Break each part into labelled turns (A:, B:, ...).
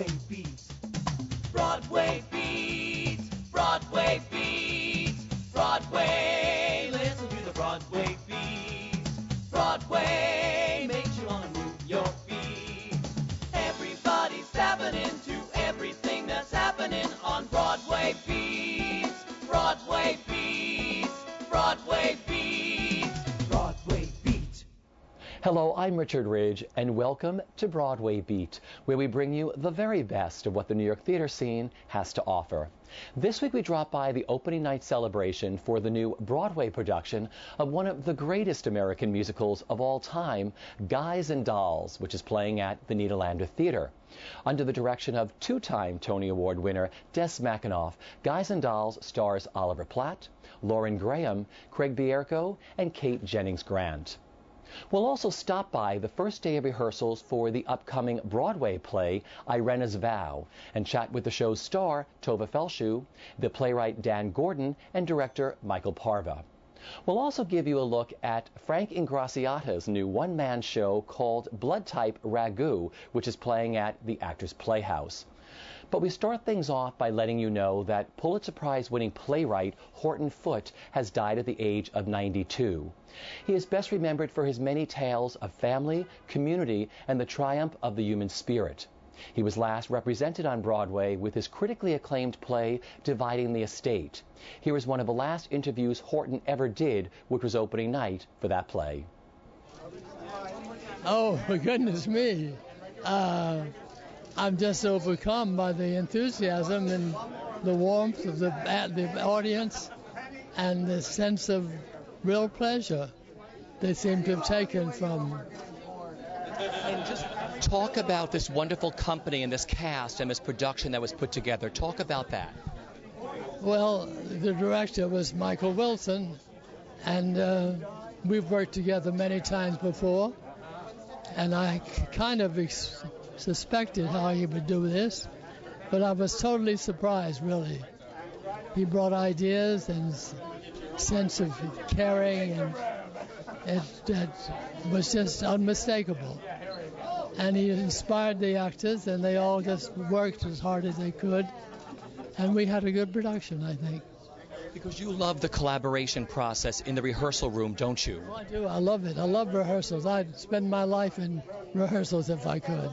A: Broadway beat. Broadway beat. Broadway beat. Broadway. Listen to the Broadway beat. Broadway makes you wanna move your feet. Everybody's tapping into everything that's happening on Broadway beat. Broadway beat. Broadway beat. Broadway beat.
B: Hello, I'm Richard Ridge, and welcome to Broadway Beat, where we bring you the very best of what the New York theater scene has to offer. This week we drop by the opening night celebration for the new Broadway production of one of the greatest American musicals of all time, Guys and Dolls, which is playing at the Nederlander Theater. Under the direction of two-time Tony Award winner Des McAnuff, Guys and Dolls stars Oliver Platt, Lauren Graham, Craig Bierko, and Kate Jennings Grant. We'll also stop by the first day of rehearsals for the upcoming Broadway play, Irena's Vow, and chat with the show's star, Tova Feldshuh, the playwright Dan Gordon, and director Michael Parva. We'll also give you a look at Frank Ingraziata's new one-man show called Blood Type Ragu, which is playing at the Actors Playhouse. But we start things off by letting you know that Pulitzer Prize-winning playwright Horton Foote has died at the age of 92. He is best remembered for his many tales of family, community, and the triumph of the human spirit. He was last represented on Broadway with his critically acclaimed play, Dividing the Estate. Here is one of the last interviews Horton ever did, which was opening night for that play.
C: Oh, for goodness me. I'm just overcome by the enthusiasm and the warmth of the audience and the sense of real pleasure they seem to have taken from.
B: And just talk about this wonderful company and this cast and this production that was put together. Talk about that.
C: Well, the director was Michael Wilson, and we've worked together many times before, and I kind of suspected how he would do this, but I was totally surprised, really. He brought ideas and sense of caring, and it was just unmistakable. And he inspired the actors, and they all just worked as hard as they could, and we had a good production, I think.
B: Because you love the collaboration process in the rehearsal room, don't you?
C: Oh, I do. I love it. I love rehearsals. I'd spend my life in rehearsals if I could.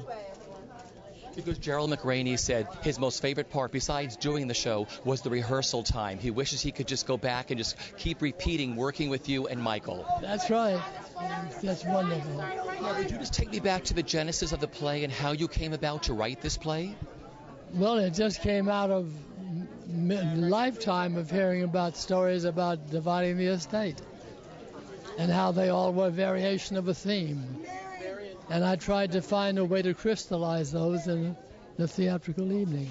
B: Because Gerald McRaney said his most favorite part, besides doing the show, was the rehearsal time. He wishes he could just go back and just keep repeating, working with you and Michael.
C: That's right. That's wonderful.
B: Now, would you just take me back to the genesis of the play and how you came about to write this play?
C: Well, it just came out of a lifetime of hearing about stories about dividing the estate and how they all were a variation of a theme. And I tried to find a way to crystallize those in the theatrical evening.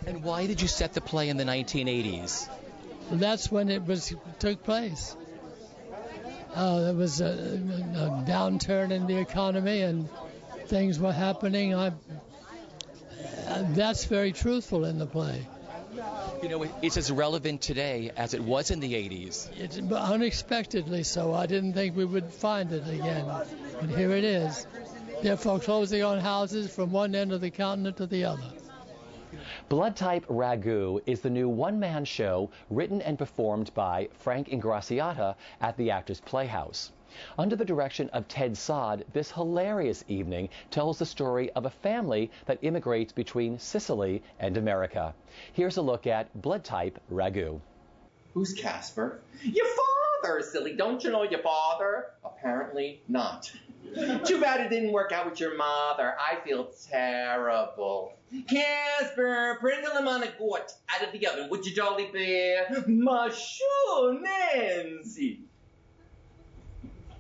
B: And why did you set the play in the 1980s?
C: That's when it took place. There was a downturn in the economy and things were happening. That's very truthful in the play.
B: You know, it's as relevant today as it was in the 80s.
C: It's unexpectedly so. I didn't think we would find it again. But here it is. They're foreclosing on houses from one end of the continent to the other.
B: Blood Type Ragu is the new one-man show written and performed by Frank Ingraziata at the Actors Playhouse. Under the direction of Ted Sod, this hilarious evening tells the story of a family that immigrates between Sicily and America. Here's a look at Blood Type Ragu.
D: Who's Casper? Your father, silly. Don't you know your father? Apparently not. Too bad it didn't work out with your mother. I feel terrible. Casper, Pringle him on a goat out of the oven, would you, jolly bear? Monsieur Nancy.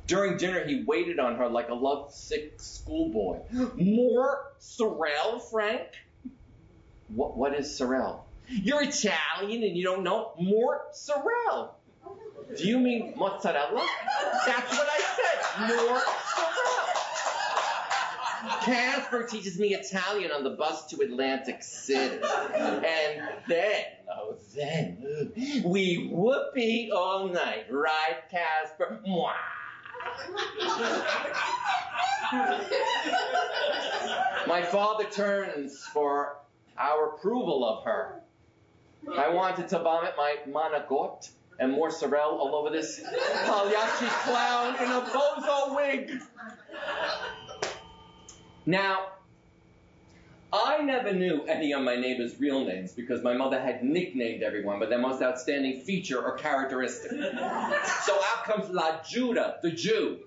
D: During dinner, he waited on her like a lovesick schoolboy. More sorrel, Frank? What is sorrel? You're Italian and you don't know more sorrel. Do you mean mozzarella? That's what I said. More sorrel. Casper teaches me Italian on the bus to Atlantic City. And then, we whoopee all night, right, Casper? Mwah. My father turns for our approval of her. I wanted to vomit my managot and mozzarella all over this Pagliacci clown in a bozo wig. Now, I never knew any of my neighbors' real names because my mother had nicknamed everyone by their most outstanding feature or characteristic. So out comes La Judah, the Jew.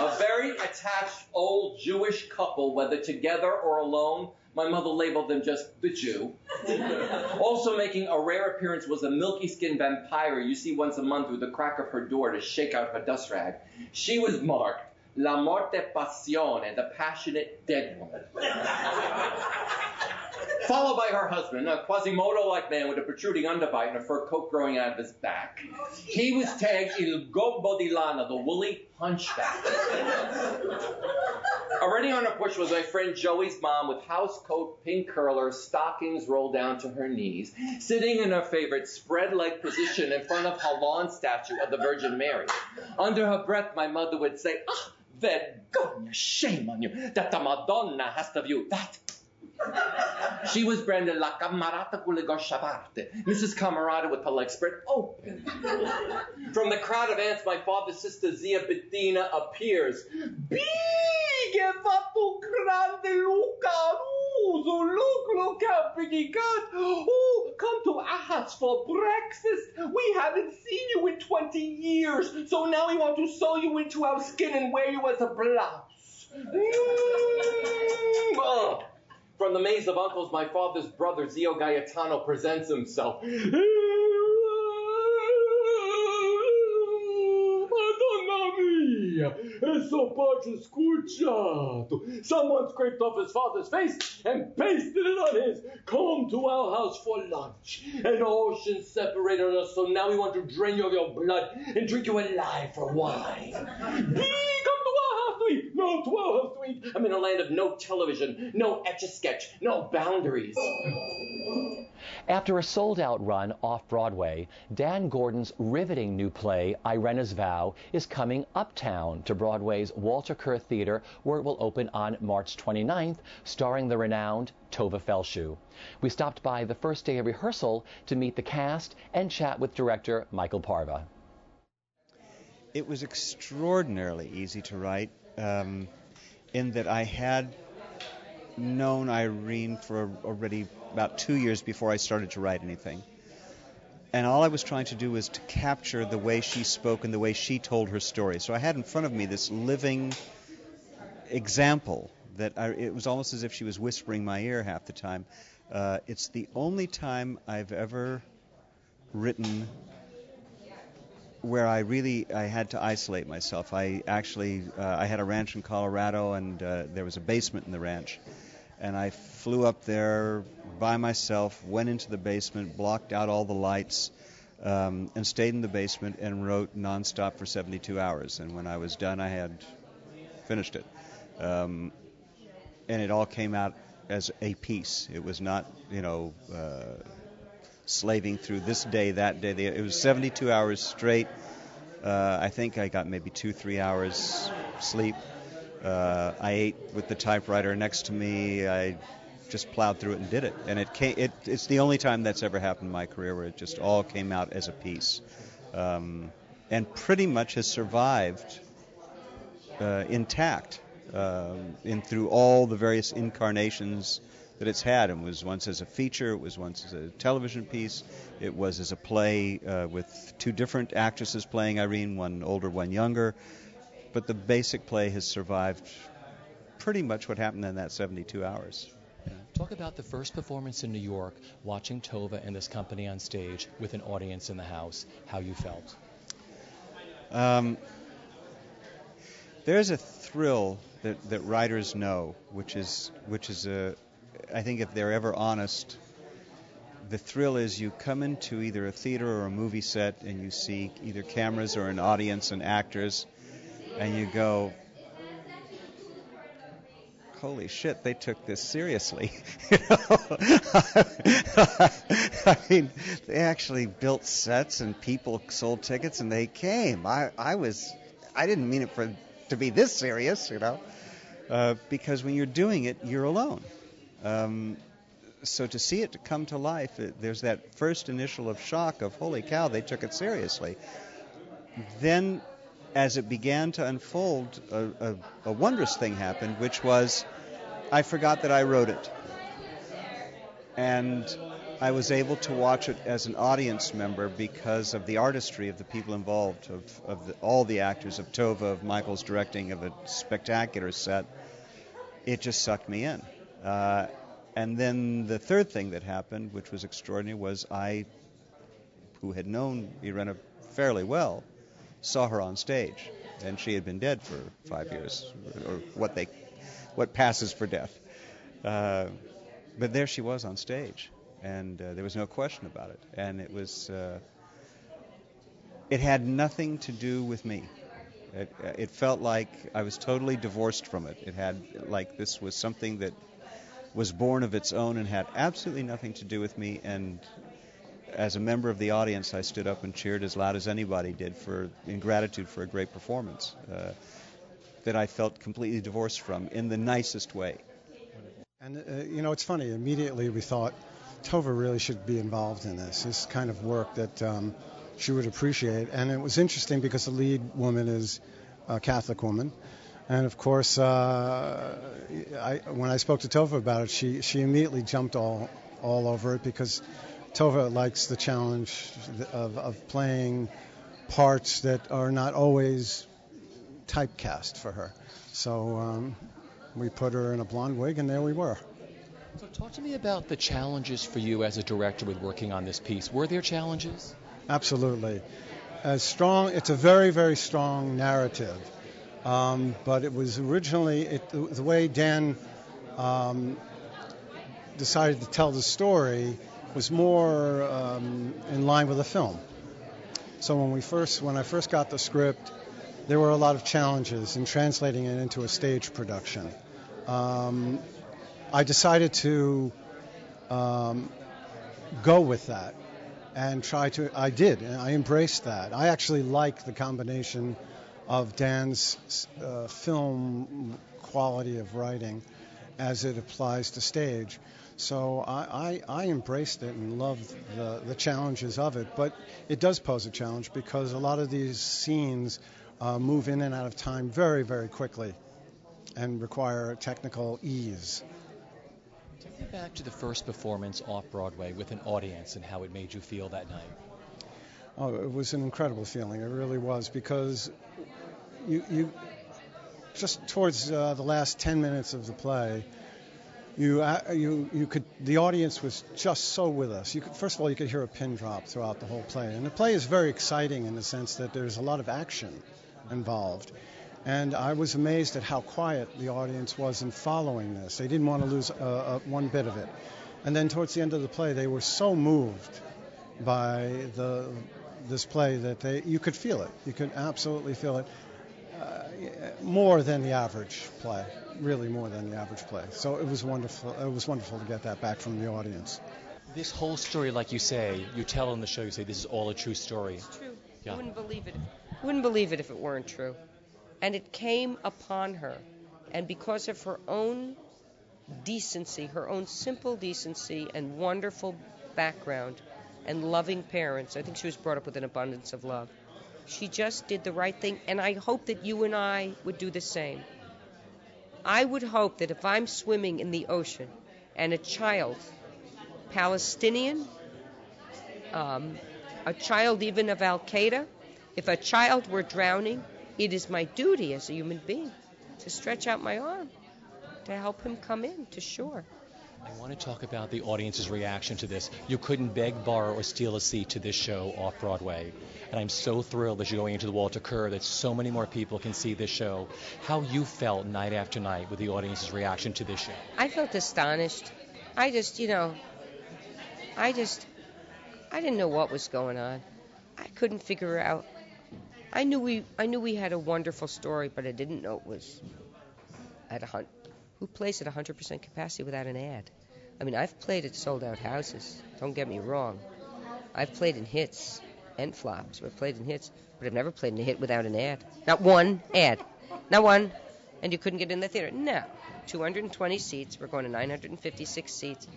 D: A very attached old Jewish couple, whether together or alone. My mother labeled them just the Jew. Also making a rare appearance was a milky-skinned vampire you see once a month through the crack of her door to shake out her dust rag. She was marked La Morte Passione, the passionate dead woman. Followed by her husband, a Quasimodo-like man with a protruding underbite and a fur coat growing out of his back. He was tagged Il Gobbo di Lana, the woolly hunchback. Already on her porch was my friend Joey's mom with housecoat, pink curlers, stockings rolled down to her knees, sitting in her favorite spread-leg position in front of her lawn statue of the Virgin Mary. Under her breath, my mother would say, "Ah, vergogna, shame on you, that the Madonna has to view that." She was branded La Camarata con le gosce aperte, Mrs. Camarata with her legs spread open. From the crowd of aunts, my father's sister Zia Bettina appears. Big e fatto grande Luca, look how big he got. Oh, come to our house for breakfast. We haven't seen you in 20 years, so now we want to sew you into our skin and wear you as a blouse. Oh. From the maze of uncles, my father's brother, Zio Gaetano, presents himself. Madonna mia, è so pace scucciato. Someone scraped off his father's face and pasted it on his. Come to our house for lunch. An ocean separated us, so now we want to drain you of your blood and drink you alive for wine. No 12 to eat. I'm in a land of no television, no Etch-a-Sketch, no boundaries.
B: After a sold-out run off-Broadway, Dan Gordon's riveting new play, Irena's Vow, is coming uptown to Broadway's Walter Kerr Theater, where it will open on March 29th, starring the renowned Tova Feldshuh. We stopped by the first day of rehearsal to meet the cast and chat with director Michael Parva.
E: It was extraordinarily easy to write. In that I had known Irene for already about 2 years before I started to write anything. And all I was trying to do was to capture the way she spoke and the way she told her story. So I had in front of me this living example that it was almost as if she was whispering my ear half the time. It's the only time I've ever written where I had to isolate myself. I had a ranch in Colorado, and there was a basement in the ranch. And I flew up there by myself, went into the basement, blocked out all the lights, and stayed in the basement and wrote nonstop for 72 hours. And when I was done, I had finished it. And it all came out as a piece. It was not, slaving through this day, that day. It was 72 hours straight. I think I got maybe 2-3 hours sleep. I ate with the typewriter next to me. I just plowed through it and did it. And it's the only time that's ever happened in my career where it just all came out as a piece. And pretty much has survived intact through all the various incarnations that it's had. It was once as a feature, it was once as a television piece, it was as a play with 2 different actresses playing Irene, one older, one younger. But the basic play has survived pretty much what happened in that 72 hours.
B: Talk about the first performance in New York, watching Tova and this company on stage with an audience in the house, how you felt.
E: There's a thrill that writers know, which is I think if they're ever honest, the thrill is you come into either a theater or a movie set and you see either cameras or an audience and actors, and you go, holy shit, they took this seriously. I mean, they actually built sets and people sold tickets and they came. I was I didn't mean it to be this serious, because when you're doing it, you're alone. So to see it to come to life, there's that first initial of shock of, holy cow, they took it seriously. Then, as it began to unfold, a wondrous thing happened, which was I forgot that I wrote it. And I was able to watch it as an audience member because of the artistry of the people involved, of all the actors, of Tova, of Michael's directing, of a spectacular set. It just sucked me in. And then the third thing that happened, which was extraordinary, was I, who had known Irena fairly well, saw her on stage. And she had been dead for 5 years, or what passes for death. But there she was on stage, and there was no question about it. And it had nothing to do with me. It felt like I was totally divorced from it. It had like this was something that was born of its own and had absolutely nothing to do with me. And as a member of the audience, I stood up and cheered as loud as anybody did in gratitude for a great performance that I felt completely divorced from in the nicest way.
F: And, it's funny. Immediately we thought Tova really should be involved in this kind of work that she would appreciate. And it was interesting because the lead woman is a Catholic woman. And, of course, when I spoke to Tova about it, she immediately jumped all over it because Tova likes the challenge of playing parts that are not always typecast for her. So we put her in a blonde wig, and there we were.
B: So talk to me about the challenges for you as a director with working on this piece. Were there challenges?
F: Absolutely. It's a very, very strong narrative. But it was originally, the way Dan decided to tell the story was more in line with a film. So when I first got the script, there were a lot of challenges in translating it into a stage production. I decided to go with that and I embraced that. I actually like the combination of Dan's film quality of writing as it applies to stage. So I embraced it and loved the challenges of it. But it does pose a challenge because a lot of these scenes move in and out of time very, very quickly and require technical ease.
B: Take me back to the first performance off-Broadway with an audience and how it made you feel that night.
F: Oh, it was an incredible feeling. It really was, because you just towards the last 10 minutes of the play, the audience was just so with us. First of all, you could hear a pin drop throughout the whole play. And the play is very exciting in the sense that there's a lot of action involved. And I was amazed at how quiet the audience was in following this. They didn't want to lose one bit of it. And then towards the end of the play, they were so moved by this play that you could feel it. You could absolutely feel it. More than the average play, really more than the average play. So it was wonderful. It was wonderful to get that back from the audience.
B: This whole story, like you say, you tell in the show, you say this is all a true story.
G: It's true.
B: Yeah.
G: You wouldn't believe it. Wouldn't believe it if it weren't true. And it came upon her, and because of her own decency, her own simple decency and wonderful background and loving parents, I think she was brought up with an abundance of love. She just did the right thing, and I hope that you and I would do the same. I would hope that if I'm swimming in the ocean and a child, Palestinian, a child even of Al-Qaeda, if a child were drowning, it is my duty as a human being to stretch out my arm to help him come in to shore.
B: I want to talk about the audience's reaction to this. You couldn't beg, borrow, or steal a seat to this show off-Broadway. And I'm so thrilled that you're going into the Walter Kerr, that so many more people can see this show. How you felt night after night with the audience's reaction to this show?
G: I felt astonished. I didn't know what was going on. I couldn't figure out. I knew we had a wonderful story, but I didn't know it was at who plays at 100% capacity without an ad? I mean, I've played at sold-out houses. Don't get me wrong. I've played in hits, and flops. We've played in hits, but I've never played in a hit without an ad. Not one ad. Not one. And you couldn't get in the theater. No. 220 seats. We're going to 956 seats.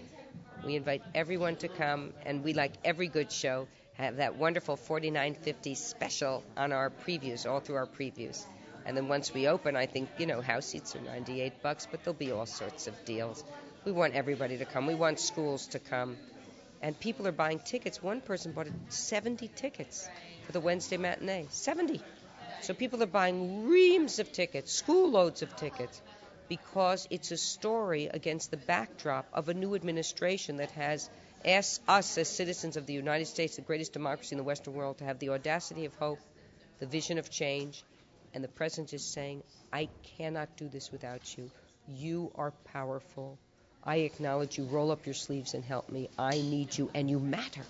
G: We invite everyone to come, and we, like every good show, have that wonderful $49.50 special on our previews, all through our previews. And then once we open, I think, house seats are $98, but there'll be all sorts of deals. We want everybody to come. We want schools to come. And people are buying tickets. One person bought 70 tickets for the Wednesday matinee. 70. So people are buying reams of tickets, school loads of tickets, because it's a story against the backdrop of a new administration that has asked us as citizens of the United States, the greatest democracy in the Western world, to have the audacity of hope, the vision of change, and the president is saying, I cannot do this without you. You are powerful. I acknowledge you. Roll up your sleeves and help me. I need you, and you matter.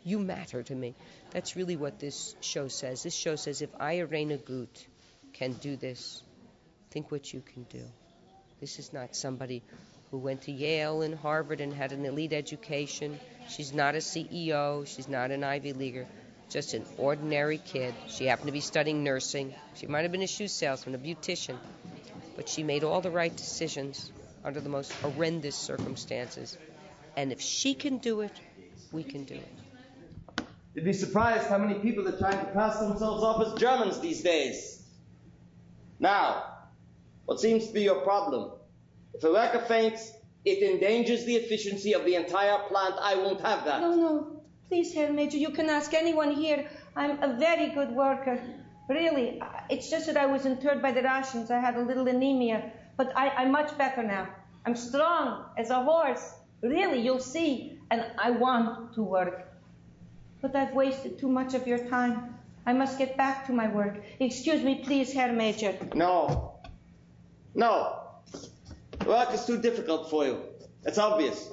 G: You matter to me. That's really what this show says. This show says, if I, Irena Gut, can do this, think what you can do. This is not somebody who went to Yale and Harvard and had an elite education. She's not a CEO. She's not an Ivy Leaguer. Just an ordinary kid. She happened to be studying nursing. She might have been a shoe salesman, a beautician. But she made all the right decisions under the most horrendous circumstances. And if she can do it, we can do it.
H: You'd be surprised how many people are trying to pass themselves off as Germans these days. Now, what seems to be your problem? If a worker faints, it endangers the efficiency of the entire plant. I won't have that.
I: No. Please, Herr Major, you can ask anyone here. I'm a very good worker. Really. It's just that I was interred by the Russians. I had a little anemia. But I'm much better now. I'm strong as a horse. Really, you'll see. And I want to work. But I've wasted too much of your time. I must get back to my work. Excuse me, please, Herr Major.
H: No. Work is too difficult for you. It's obvious.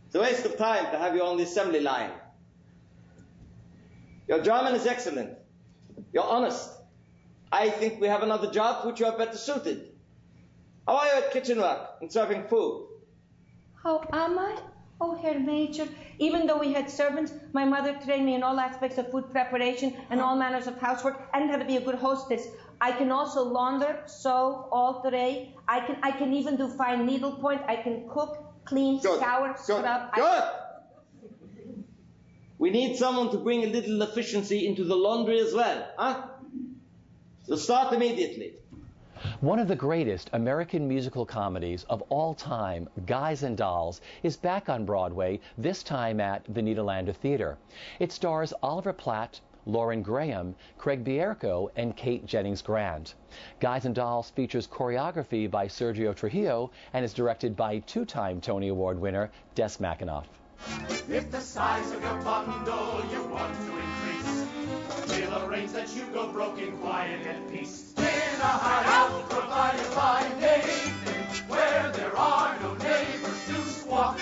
H: It's a waste of time to have you on the assembly line. Your German is excellent. You're honest. I think we have another job for which you are better suited. How are you at kitchen work and serving food?
I: How am I? Oh, Herr Major, even though we had servants, my mother trained me in all aspects of food preparation and all manners of housework, and how to be a good hostess. I can also launder, sew, alter. I can even do fine needlepoint. I can cook, clean, scour, scrub.
H: Good. We need someone to bring a little efficiency into the laundry as well, huh? You'll start immediately.
B: One of the greatest American musical comedies of all time, Guys and Dolls, is back on Broadway, this time at the Nederlander Theater. It stars Oliver Platt, Lauren Graham, Craig Bierko, and Kate Jennings-Grant. Guys and Dolls features choreography by Sergio Trujillo and is directed by two-time Tony Award winner Des McAnuff.
A: If the size of your bundle you want to increase, we'll arrange that you go broke in quiet and peace. In a hideout provided by David, where there are no neighbors to squawk.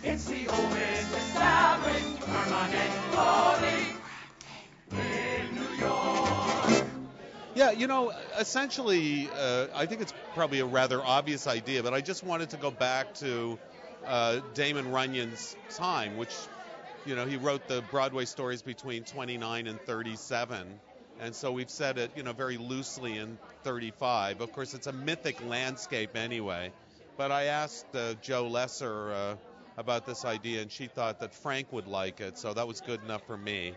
A: It's the oldest established permanent clothing in New York.
J: Yeah, essentially, I think it's probably a rather obvious idea, but I just wanted to go back to Damon Runyon's time, which, he wrote the Broadway stories between 29 and 37. And so we've said it, very loosely in 35. Of course, it's a mythic landscape anyway. But I asked Joe Lesser about this idea, and she thought that Frank would like it. So that was good enough for me.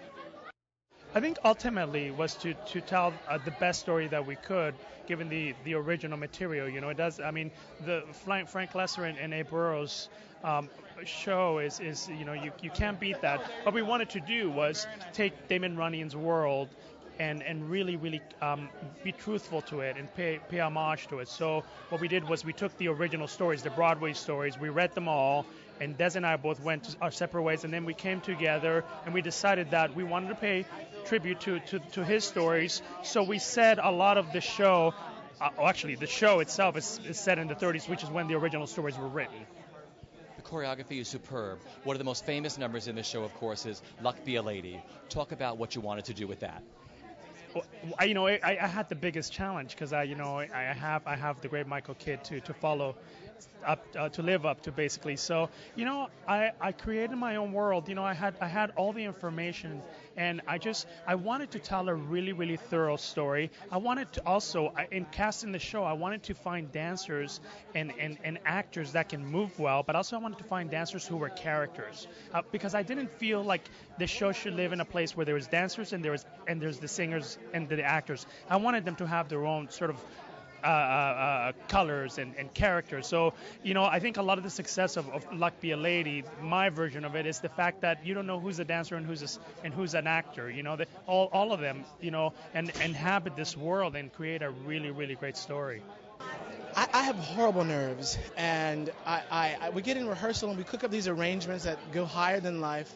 K: I think ultimately was to tell the best story that we could, given the original material. It does. I mean, the Frank Lesser and Abe Burrows show is you can't beat that. What we wanted to do was take Damon Runyon's world and really be truthful to it and pay homage to it. So what we did was we took the original stories, the Broadway stories, we read them all, and Des and I both went our separate ways, and then we came together and we decided that we wanted to pay tribute to his stories. So we said a lot of the show, actually the show itself is set in the 30s, which is when the original stories were written.
B: The choreography is superb. One of the most famous numbers in the show, of course, is Luck Be a Lady. Talk about what you wanted to do with that.
K: I had the biggest challenge because I have the great Michael Kidd to follow up to live up to, basically. So I created my own world. I had all the information And I wanted to tell a really, really thorough story. I wanted to also, in casting the show, I wanted to find dancers and actors that can move well, but also I wanted to find dancers who were characters, because I didn't feel like the show should live in a place where there was dancers and there's the singers and the actors. I wanted them to have their own sort of colors and characters. So, I think a lot of the success of Luck Be a Lady, my version of it, is the fact that you don't know who's a dancer and who's an actor. All of them, and inhabit this world and create a really, really great story.
L: I have horrible nerves, and we get in rehearsal and we cook up these arrangements that go higher than life,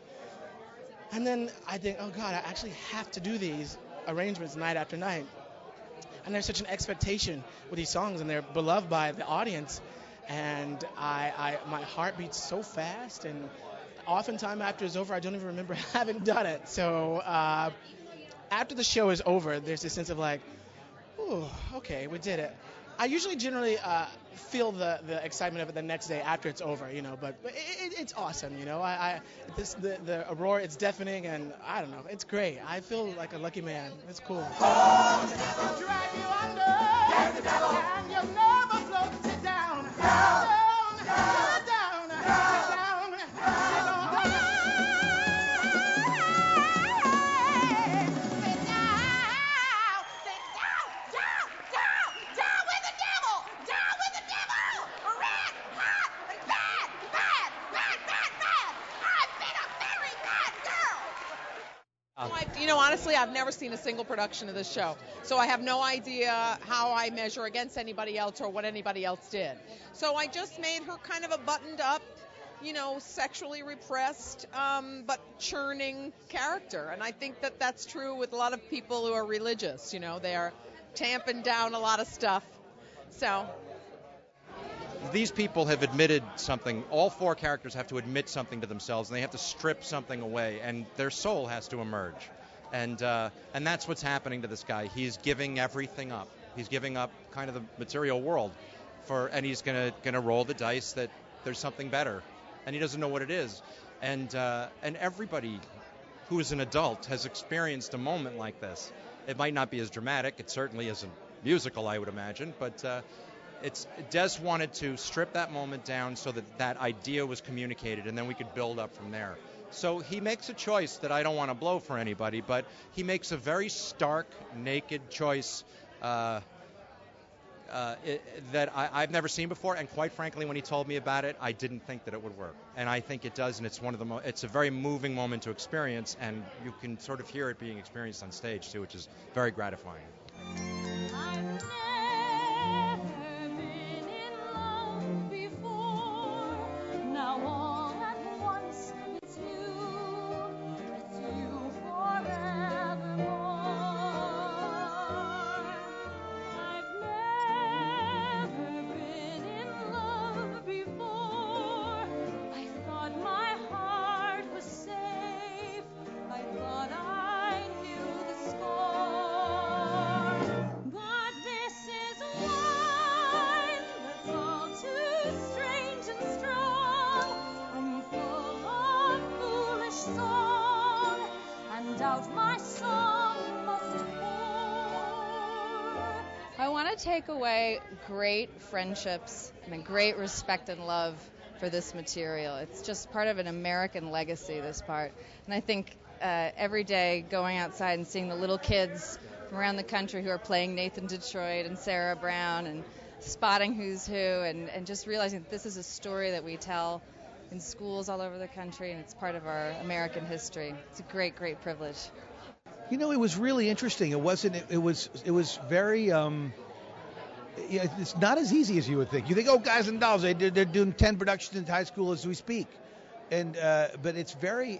L: and then I think, oh God, I actually have to do these arrangements night after night. And there's such an expectation with these songs, and they're beloved by the audience. And my heart beats so fast, and oftentimes after it's over, I don't even remember having done it. So after the show is over, there's this sense of like, ooh, okay, we did it. I usually generally feel the excitement of it the next day after it's over, but it's awesome, the aurora, it's deafening, and I don't know, it's great. I feel like a lucky man. It's cool.
A: Oh, the devil will drag you under. Yes, the devil. And you'll never float it down. Down, down, down, down.
M: Honestly, I've never seen a single production of this show, so I have no idea how I measure against anybody else or what anybody else did. So I just made her kind of a buttoned up, sexually repressed, but churning character. And I think that that's true with a lot of people who are religious. They are tamping down a lot of stuff. So
N: these people have admitted something. All four characters have to admit something to themselves, and they have to strip something away, and their soul has to emerge. And that's what's happening to this guy. He's giving everything up. He's giving up kind of the material world and he's gonna roll the dice that there's something better, and he doesn't know what it is. And everybody who is an adult has experienced a moment like this. It might not be as dramatic. It certainly isn't musical, I would imagine, but Des wanted to strip that moment down so that idea was communicated, and then we could build up from there. So he makes a choice that I don't want to blow for anybody, but he makes a very stark, naked choice that I've never seen before, and quite frankly, when he told me about it, I didn't think that it would work. And I think it does, and it's it's a very moving moment to experience, and you can sort of hear it being experienced on stage, too, which is very gratifying.
O: Take away great friendships and a great respect and love for this material. It's just part of an American legacy, this part. And I think every day going outside and seeing the little kids from around the country who are playing Nathan Detroit and Sarah Brown and spotting who's who, and just realizing that this is a story that we tell in schools all over the country, and it's part of our American history. It's a great, great privilege.
P: It was really interesting. It was very it's not as easy as you would think. You think, oh, Guys and Dolls, they're doing 10 productions in high school as we speak, but it's very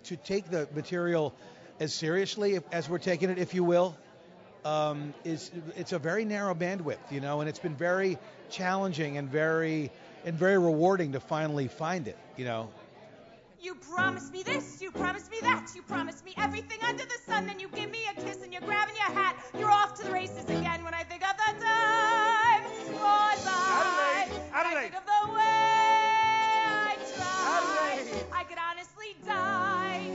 P: to take the material as seriously as we're taking it, if you will. It's a very narrow bandwidth, and it's been very challenging and very rewarding to finally find it,
Q: You promised me this, you promised me that, you promised me everything under the sun, then you give me a kiss and you're grabbing your hat, you're off to the races again. When I think of the time gone by, I think of the way I tried, I could honestly die.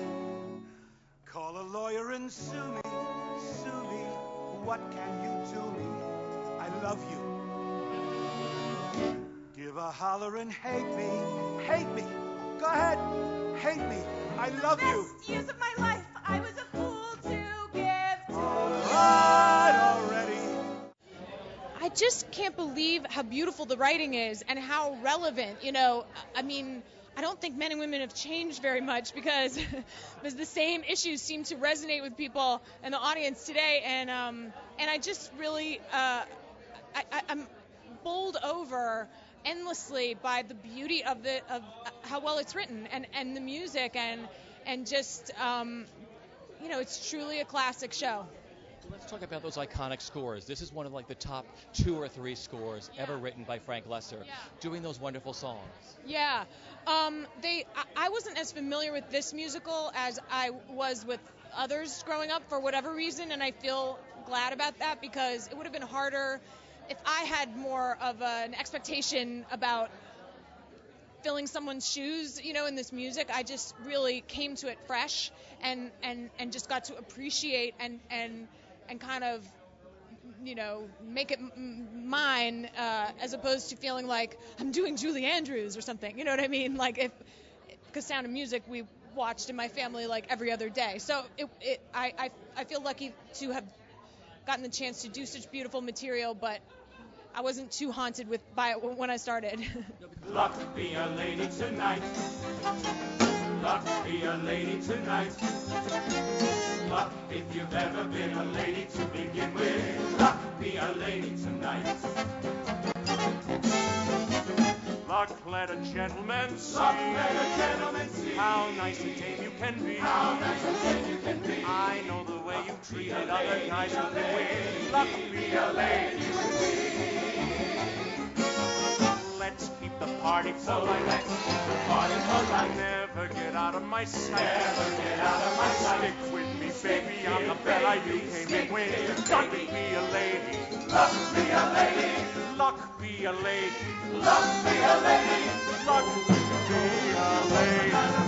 R: what can you do me? I love you. Give a holler and hate me. Hate me. Go ahead. Hate me. I love you.
Q: Best years of my life, I was a fool to give to
R: All right already.
S: I just can't believe how beautiful the writing is and how relevant. You know, I mean, I don't think men and women have changed very much because the same issues seem to resonate with people in the audience today. And I just really, I'm bowled over endlessly by the beauty of how well it's written and the music and just, you know, it's truly a classic show.
B: Let's talk about those iconic scores. This is one of like the top 2 or 3 scores ever written by Frank Lesser, doing those wonderful songs.
S: Yeah, I wasn't as familiar with this musical as I was with others growing up for whatever reason, and I feel glad about that because it would have been harder if I had more of an expectation about filling someone's shoes, you know, in this music. I just really came to it fresh and just got to appreciate and kind of, you know, make it mine, as opposed to feeling like I'm doing Julie Andrews or something. You know what I mean? Like because Sound of Music we watched in my family like every other day. So I feel lucky to have gotten the chance to do such beautiful material, but I wasn't too haunted by it when I started.
A: Luck be a lady tonight. Luck be a lady tonight. Luck if you've ever been a lady to begin with. Luck be a lady tonight. Luck let a gentleman see. Luck let a gentleman see. How nice a dame you can be. How nice a dame you can be. I know the way you treated other guys with the way. Luck be a lady with me. Let's keep the party polite. Let's keep the party polite. Never get out of my sight. Never get out of my sight. Stick with me, baby. I'm the fella you came in with. Luck be a lady. Luck be a lady. Luck be a lady. Luck be a lady. Luck be a lady.